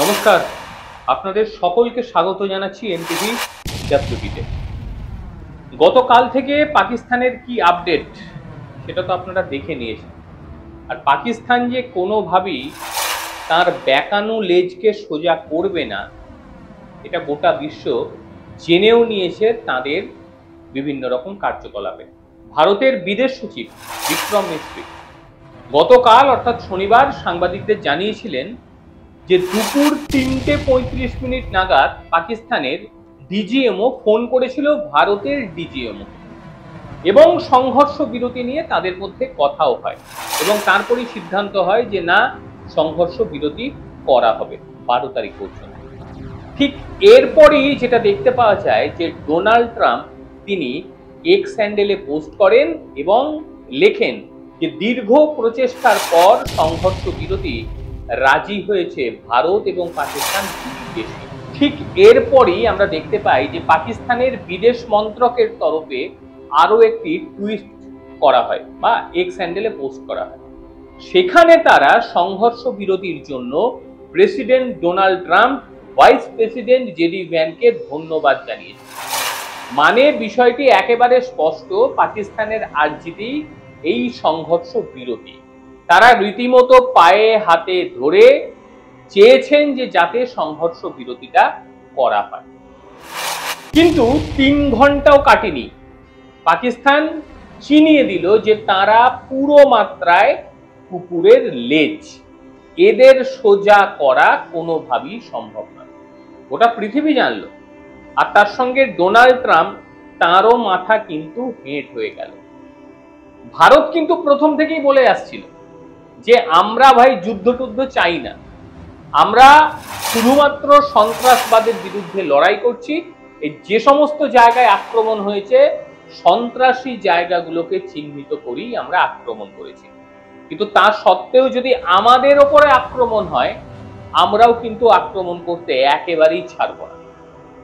নমস্কার, আপনাদের সকলকে স্বাগত জানাচ্ছি এনটিভি ডাব্লিউটিতে। গতকাল থেকে পাকিস্তানের কি আপডেট সেটা তো আপনারা দেখে নিয়েছেন। আর পাকিস্তান যে কোনোভাবেই তার বেঁকানো লেজকে সোজা করবে না, এটা গোটা বিশ্ব জেনেও নিয়েছে তাদের বিভিন্ন রকম কার্যকলাপে। ভারতের বিদেশ সচিব বিক্রম মিস্ত্রি গতকাল অর্থাৎ শনিবার সাংবাদিকদের জানিয়েছিলেন যে দুপুর ৩:৩৫ নাগাদ পাকিস্তানের ডিজিএমও ফোন করেছিল ভারতের ডিজিএমও এবং সংঘর্ষ বিরতি নিয়ে তাদের মধ্যে কথাও হয় এবং তারপরেই সিদ্ধান্ত হয় যে না, সংঘর্ষ বিরতি করা হবে ১২ তারিখ পর্যন্ত। ঠিক এরপরই যেটা দেখতে পাওয়া যায় যে ডোনাল্ড ট্রাম্প তিনি এক্স হ্যান্ডেলে পোস্ট করেন এবং লেখেন যে দীর্ঘ প্রচেষ্টার পর সংঘর্ষ বিরতি রাজি হয়েছে ভারত এবং পাকিস্তান দুই দেশে। ঠিক এরপরই আমরা দেখতে পাই যে পাকিস্তানের বিদেশ মন্ত্রকের তরফে আরো একটি টুইট করা হয় বা এক্স হ্যান্ডেলে পোস্ট করা হয়। সেখানে তারা সংঘর্ষ বিরতির জন্য president Donald Trump, vice president JD ভ্যানকে ধন্যবাদ জানিয়েছে। মানে বিষয়টি একেবারে স্পষ্ট, পাকিস্তানের আর্জিতেই এই সংঘর্ষ বিরতি। তারা রীতিমতো পায়ে হাতে ধরে চেয়েছেন যে যাতে সংঘর্ষ বিরতিটা করা হয়। কিন্তু ৩ ঘন্টাও কাটেনি, পাকিস্তান চিনিয়ে দিল যে তারা পুরো মাত্রায় কুকুরের লেজ, এদের সোজা করা কোনোভাবেই সম্ভব নয়। গোটা পৃথিবী জানলো, আর তার সঙ্গে ডোনাল্ড ট্রাম্প, তারও মাথা কিন্তু হেঁট হয়ে গেল। ভারত কিন্তু প্রথম থেকেই বলে আসছিল যে আমরা ভাই যুদ্ধ টুদ্ধ চাই না, আমরা শুধুমাত্র সন্ত্রাসবাদের বিরুদ্ধে লড়াই করছি। এই যে সমস্ত জায়গায় আক্রমণ হয়েছে, সন্ত্রাসী জায়গাগুলোকে চিহ্নিত করেই আমরা আক্রমণ করেছি। কিন্তু তা সত্ত্বেও যদি আমাদের ওপরে আক্রমণ হয়, আমরাও কিন্তু আক্রমণ করতে একেবারেই ছাড়ব না।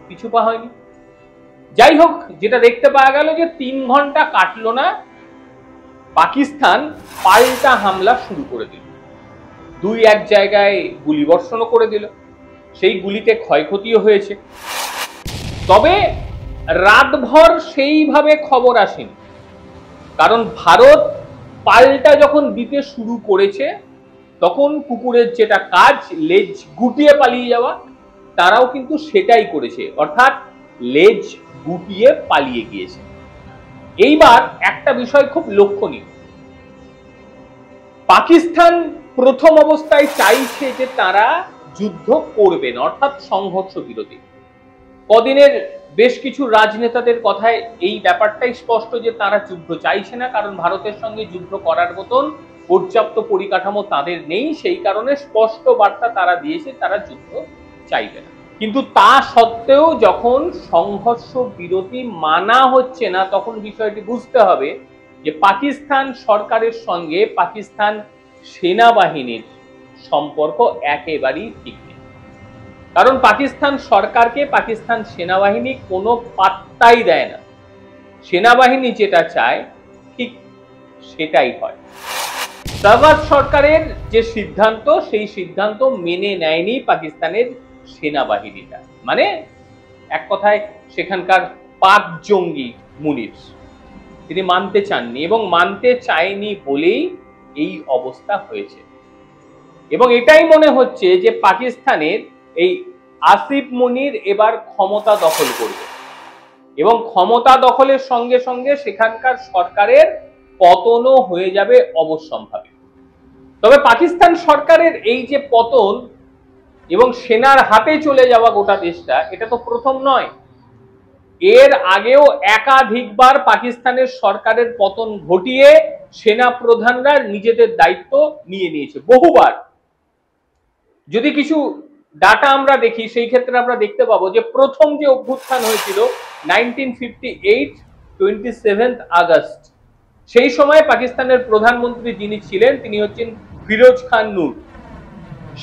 পিছু পা হয়নি। যাই হোক, যেটা দেখতে পাওয়া গেল যে ৩ ঘন্টা কাটলো না, পাকিস্তান পাল্টা হামলা শুরু করে দিল। ২-১ জায়গায় গুলি বর্ষণও করে দিল, সেই গুলিতে ক্ষয়ক্ষতিও হয়েছে। তবে রাতভর সেইভাবে খবর আসেনি, কারণ ভারত পাল্টা যখন দিতে শুরু করেছে তখন কুকুরের যেটা কাজ, লেজ গুটিয়ে পালিয়ে যাওয়া, তারাও কিন্তু সেটাই করেছে, অর্থাৎ লেজ গুটিয়ে পালিয়ে গিয়েছে। এইবার একটা বিষয় খুব লক্ষণীয়, পাকিস্তান প্রথম অবস্থায় চাইছে যে তারা যুদ্ধ করবে না, অর্থাৎ সংঘর্ষ বিরতি। কদিনের বেশ কিছু রাজনেতাদের কথায় এই ব্যাপারটাই স্পষ্ট যে তারা যুদ্ধ চাইছে না, কারণ ভারতের সঙ্গে যুদ্ধ করার মতন পর্যাপ্ত পরিকাঠামো তাদের নেই। সেই কারণে স্পষ্ট বার্তা তারা দিয়েছে তারা যুদ্ধ চাইবে না। কিন্তু তা সত্ত্বেও যখন সংঘর্ষ বিরতি মানা হচ্ছে না, তখন বিষয়টি বুঝতে হবে যে পাকিস্তান সরকারের সঙ্গে পাকিস্তান সেনাবাহিনীর সম্পর্ক একেবারেই ঠিক নেই। কারণ পাকিস্তান সরকারকে পাকিস্তান সেনাবাহিনী কোনো পাত্তাই দেয় না। সেনাবাহিনী যেটা চায় ঠিক সেটাই হয়। শাহবাজ সরকারের যে সিদ্ধান্ত, সেই সিদ্ধান্ত মেনে নেয়নি পাকিস্তানের সেনাবাহিনীটা। মানে এক কথায় সেখানকার পাক জঙ্গি মুনির, তিনি মানতে চাননি এবং মানতে চায়নি বলেই এই অবস্থা হয়েছে। এবং এটাই মনে হচ্ছে যে পাকিস্তানের এই আসিফ মুনির এবার ক্ষমতা দখল করবে এবং ক্ষমতা দখলের সঙ্গে সঙ্গে সেখানকার সরকারের পতনও হয়ে যাবে অবশ্যম্ভাবী। তবে পাকিস্তান সরকারের এই যে পতন এবং সেনার হাতে চলে যাওয়া গোটা দেশটা, এটা তো প্রথম নয়। এর আগেও একাধিকবার পাকিস্তানের সরকারের পতন ঘটিয়ে সেনা প্রধানরা নিজেদের দায়িত্ব নিয়ে নিয়েছে, বহুবার। যদি কিছু ডাটা আমরা দেখি, সেই ক্ষেত্রে আমরা দেখতে পাবো যে প্রথম যে অভ্যুত্থান হয়েছিল 1958 27 আগস্ট, সেই সময় পাকিস্তানের প্রধানমন্ত্রী যিনি ছিলেন তিনি হচ্ছেন ফিরোজ খান নূর।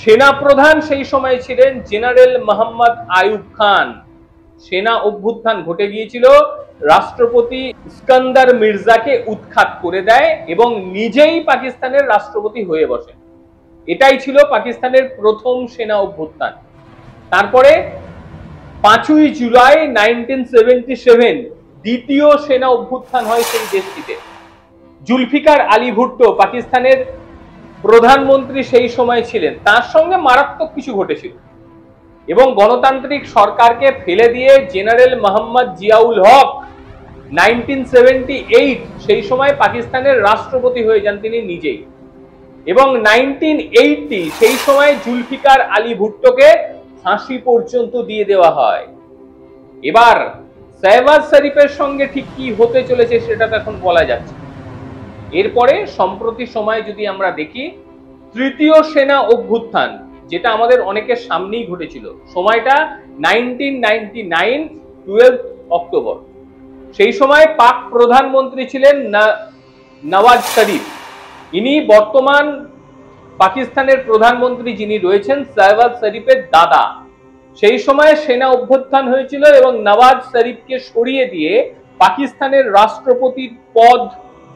সেনা প্রধান সেই সময় ছিলেন জেনারেল মোহাম্মদ আইয়ুব খান। সেনা অভ্যুত্থান ঘটে গিয়েছিল, রাষ্ট্রপতি ইস্কান্দার মির্জাকে উৎখাত করে দেয় এবং নিজেই পাকিস্তানের রাষ্ট্রপতি হয়ে বসেন। এটাই ছিল পাকিস্তানের প্রথম সেনা অভ্যুত্থান। তারপরে 5ই জুলাই 1977 দ্বিতীয় সেনা অভ্যুত্থান হয় সেই দেশটিতে। জুলফিকার আলী ভুট্টো পাকিস্তানের প্রধানমন্ত্রী সেই সময় ছিলেন, তার সঙ্গে মারাত্মক কিছু ঘটেছিল এবং গণতান্ত্রিক সরকারকে ফেলে দিয়ে জেনারেল মোহাম্মদ জিয়াউল হক 1978 সেই সময় পাকিস্তানের রাষ্ট্রপতি হয়ে যান তিনি নিজেই, এবং 1980 সেই সময় জুলফিকার আলী ভুট্টোকে ফাঁসি পর্যন্ত দিয়ে দেওয়া হয়। এবার শাহবাজ শরীফের সঙ্গে ঠিক কি হতে চলেছে সেটা তো এখন বলা যাচ্ছে। এরপরে সম্প্রতি সময় যদি আমরা দেখি, তৃতীয় সেনা অভ্যুত্থান, যেটা আমাদের অনেকের সামনেই ঘটেছিল, সময়টা 1999 12 অক্টোবর। সেই সময় পাক প্রধানমন্ত্রী ছিলেন নওয়াজ শরীফ। ইনি বর্তমান পাকিস্তানের প্রধানমন্ত্রী যিনি রয়েছেন শাহবাজ শরীফের দাদা। সেই সময় সেনা অভ্যুত্থান হয়েছিল এবং নওয়াজ শরীফকে সরিয়ে দিয়ে পাকিস্তানের রাষ্ট্রপতির পদ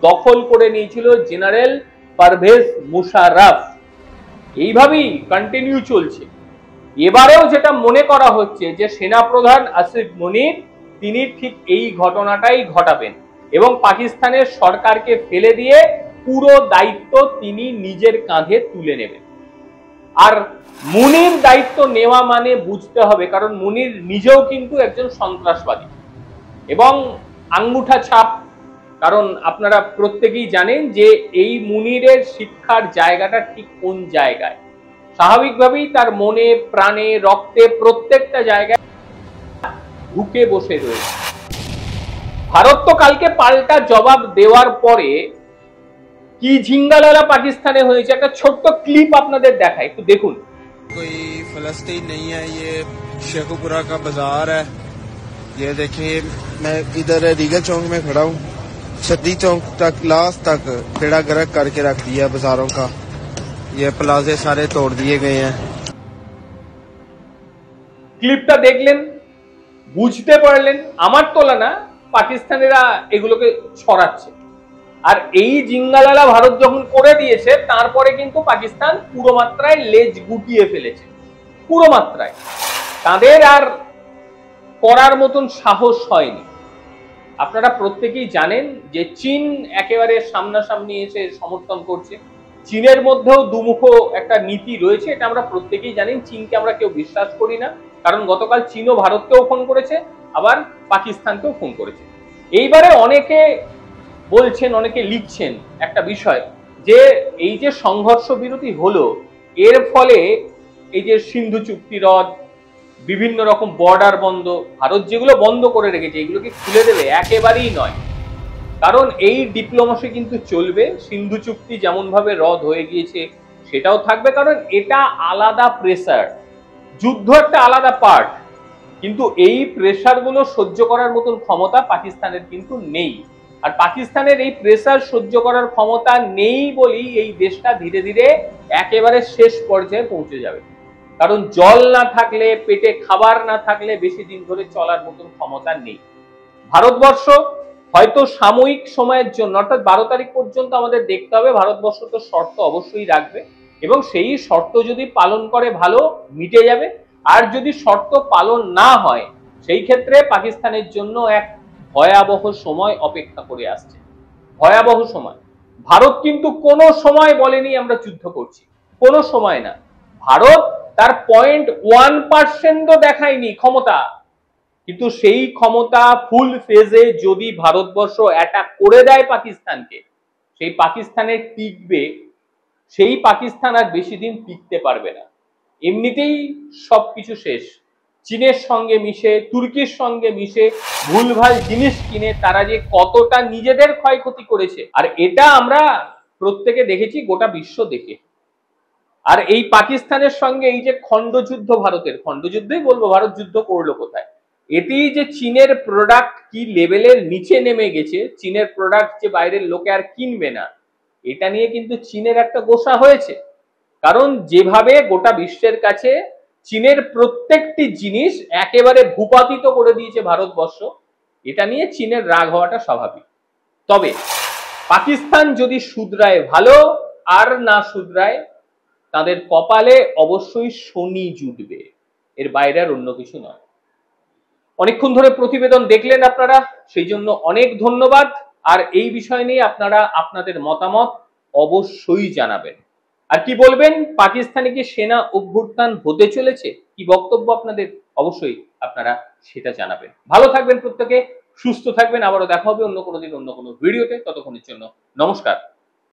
দখল করে নিয়েছিল জেনারেল পারভেজ মুশাররফ। এইভাবেই কন্টিনিউ চলছে। এবারেও যেটা মনে করা হচ্ছে যে সেনাপ্রধান আসিফ মুনির তিনি ঠিক এই ঘটনাটাই ঘটাবেন এবং পাকিস্তানের সরকারকে ফেলে দিয়ে পুরো দায়িত্ব তিনি নিজের কাঁধে তুলে নেবেন। আর মুনির দায়িত্ব নেওয়া মানে বুঝতে হবে, কারণ মুনির নিজেও কিন্তু একজন সন্ত্রাসবাদী এবং আঙ্গুঠা ছাপ। কারণ আপনারা প্রত্যেকেই জানেন যে এই মুনিরের শিক্ষার জায়গাটা ঠিক কোন জায়গায়। স্বাভাবিকভাবেই তার মনে, প্রাণে, রক্তে প্রত্যেকটা জায়গায় ঢুকে বসে রয়েছে। ভারত তো কালকে পাল্টা জবাব দেওয়ার পরে কি ঝিঙ্গালালা পাকিস্তানে হয়েছে, একটা ছোট্ট ক্লিপ আপনাদের দেখায়, একটু দেখুন। कोई फलस्तीन नहीं है, ये शेखुपुरा का बाजार है। ये देखिए, मैं इधर रीगल चौक में खड़ा हूँ। सदी चौक तक लास्ट तक बेड़ा गर्क करके रख दिया बाजारों का। ये प्लाजे सारे तोड़ दिए गए हैं। ক্লিপটা দেখলেন, বুঝতে পারলেন? আমার তোলা না, পাকিস্তানিরা এগুলোকে ছড়াচ্ছে। আর এই জিঙ্গালালা ভারত যখন করে দিয়েছে, তারপরে কিন্তু পাকিস্তান পুরো মাত্রায় লেজ গুটিয়ে ফেলেছে, পুরো মাত্রায়। তাদের আর করার মতন সাহস হয়নি। আপনারা প্রত্যেকেই জানেন যে চীন একেবারে সামনাসামনি এসে সমর্থন করছে। চীনের মধ্যেও দুমুখো একটা নীতি রয়েছে, এটা আমরা প্রত্যেকেই জানি। চীনকে আমরা কেউ বিশ্বাস করি না, কারণ গতকাল চীনও ভারতকেও ফোন করেছে, আবার পাকিস্তানকেও ফোন করেছে। এইবারে অনেকে বলছেন, অনেকে লিখছেন একটা বিষয়, যে এই যে সংঘর্ষ বিরতি হলো, এর ফলে এই যে সিন্ধু চুক্তি রদ, বিভিন্ন রকম বর্ডার বন্ধ, ভারত যেগুলো বন্ধ করে রেখেছে এগুলোকে খুলে দেবে, একেবারেই নয়। কারণ এই ডিপ্লোমেসি কিন্তু চলবে। সিন্ধু চুক্তি যেমন ভাবে রদ হয়ে গিয়েছে সেটাও থাকবে, কারণ এটা আলাদা প্রেসার। যুদ্ধ একটা আলাদা পার্ট, কিন্তু এই প্রেসার গুলো সহ্য করার মতন ক্ষমতা পাকিস্তানের কিন্তু নেই। আর পাকিস্তানের এই প্রেসার সহ্য করার ক্ষমতা নেই বলেই এই দেশটা ধীরে ধীরে একেবারে শেষ পর্যায়ে পৌঁছে যাবে। কারণ জল না থাকলে, পেটে খাবার না থাকলে বেশি দিন ধরে চলার মতন ক্ষমতা নেই। ভারতবর্ষ হয়তো সাময়িক সময়ের জন্য, অর্থাৎ 12 তারিখ পর্যন্ত আমাদের দেখতে হবে, ভারতবর্ষ তো শর্ত অবশ্যই রাখবে এবং সেই শর্ত যদি পালন করে ভালো, মিটে যাবে। আর যদি শর্ত পালন না হয়, সেই ক্ষেত্রে পাকিস্তানের জন্য এক ভয়াবহ সময় অপেক্ষা করে আসছে, ভয়াবহ সময়। ভারত কিন্তু কোনো সময় বলেনি আমরা যুদ্ধ করছি, কোনো সময় না। ভারত তার 0.1% দেখায়নি ক্ষমতা, কিন্তু সেই ক্ষমতা ফুল ফেজে যদি ভারতবর্ষ অ্যাটাক করে দেয় পাকিস্তানকে, সেই পাকিস্তানের টিকবে, সেই পাকিস্তান আর বেশি দিন টিকতে পারবে না। এমনিতেই সবকিছু শেষ। চীনের সঙ্গে মিশে, তুর্কির সঙ্গে মিশে ভুলভাল জিনিস কিনে তারা যে কতটা নিজেদের ক্ষয়ক্ষতি করেছে, আর এটা আমরা প্রত্যেকে দেখেছি, গোটা বিশ্ব দেখে। আর এই পাকিস্তানের সঙ্গে এই যে খণ্ডযুদ্ধ, ভারতের খণ্ডযুদ্ধই বলবো, ভারত যুদ্ধ করলো কোথায়? এতেই যে চীনের প্রোডাক্ট কি লেভেলের নিচে নেমে গেছে, চীনের প্রোডাক্ট যে বাইরের লোকে আর কিনবে না, এটা নিয়ে কিন্তু চীনের একটা গোসা হয়েছে। কারণ যেভাবে গোটা বিশ্বের কাছে চীনের প্রত্যেকটি জিনিস একেবারে ভূপাতিত করে দিয়েছে ভারতবর্ষ, এটা নিয়ে চীনের রাগ হওয়াটা স্বাভাবিক। তবে পাকিস্তান যদি শুধরায় ভালো, আর না শুধরায় তাদের কপালে অবশ্যই শনি জুটবে, এর বাইরে আর অন্য কিছু নয়। অনেকক্ষণ ধরে প্রতিবেদন দেখলেন আপনারা, সেই জন্য অনেক ধন্যবাদ। আর এই বিষয় নিয়ে আপনারা আপনাদের মতামত অবশ্যই জানাবেন। আর কি বলবেন, পাকিস্তানে কি সেনা অভ্যুত্থান হতে চলেছে, কি বক্তব্য আপনাদের, অবশ্যই আপনারা সেটা জানাবেন। ভালো থাকবেন প্রত্যেকে, সুস্থ থাকবেন, আবারও দেখা হবে অন্য কোনো দিন অন্য কোনো ভিডিওতে। ততক্ষণের জন্য নমস্কার।